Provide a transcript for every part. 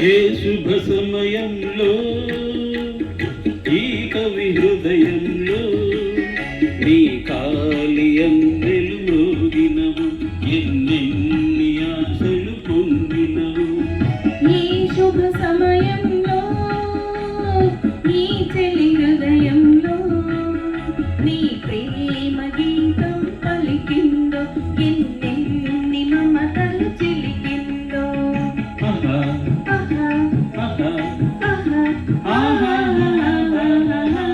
ఏ శుభ సమయంలో ఈ కవి హృదయంలో నీ కాళియందెలు మోగినవు ఎన్నెన్ని ఆశలు పొందినవు. ఈ శుభ సమయంలో ఈ చెలి హృదయంలో నీ ప్రేమ గీతం పలికిందో ఎన్నెన్ని మమతలు చిలికిందో. ఆహా ఆహా ఆహా ఆహా ఆహా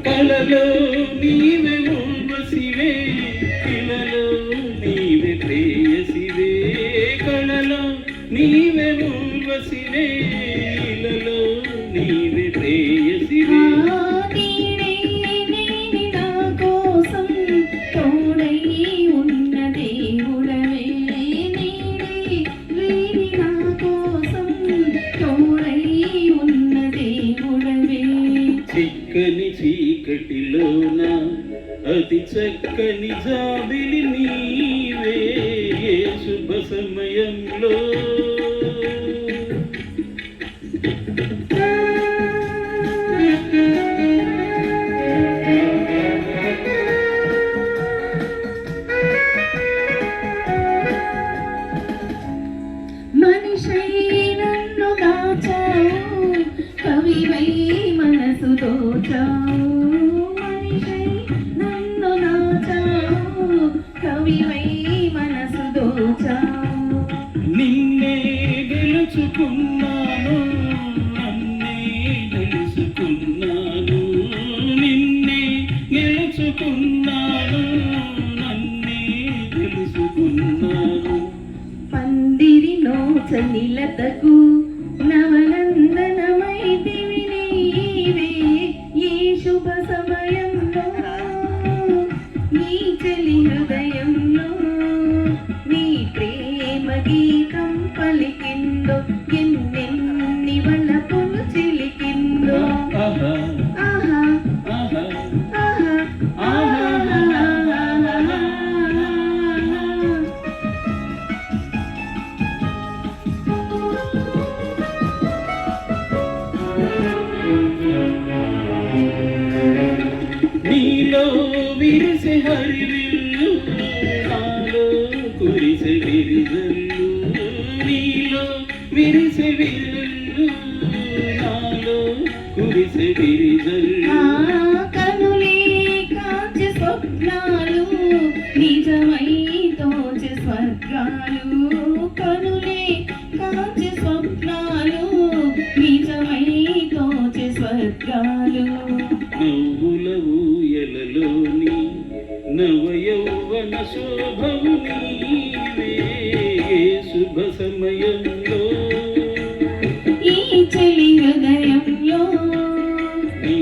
కలలో నీవే ఊర్వశివే ఇలలో నీవే ప్రేయసివే. కలలో నీవే ఊర్వశివే ఇలలో నీవే ప్రేయసివే. నీడే నీడి నా కోసం తోడై ఉన్న దేవుడవే. నీడే నీడి నా కోసం తోడై ఉన్న దేవుడవే. చిక్కని చీకటిలోన అతి చక్కని జాబిలి నీవే ఏ శుభ సమయంలో. మనిషై నన్ను దాచావు కవివై మనసు దోచావు. మనిషై నన్ను దాచావు కవివై మనసు దోచావు. నిన్నే గెలుచుకున్నాను నన్నే తెలుసుకున్నాను. నిన్నే గెలుచుకున్నాను నన్నే తెలుసుకున్నాను. పందిరి నోచనిలతకు నవనందనమైతివి నీవే ఈ శుభ సమయంలో. ఈ చెలి హృదయంలో నీ ప్రేమ గీతం పలికిందో ఎన్నెన్ని వలపులు చిలికిందో. ఆహా ఆహా ఆహా ఆహా ఆహా నీలో విరిసే హరివిల్లు నాలో కురిసే విరిజల్లు. నీలో విరిసే విల్లు నాలో కురిసే విరిజల్లు. కనులే కాంచి స్వప్నాలు నిజమై తోచి స్వర్గాలు. కనులే కాంచి స్వప్నాలు నిజమై తోచి స్వర్గాలు. నవ్వుల ఊయలలోని నవయౌవన శోభవు నీవే ఏ శుభ సమయంలో. ఈ చెలి హృదయంలో నీ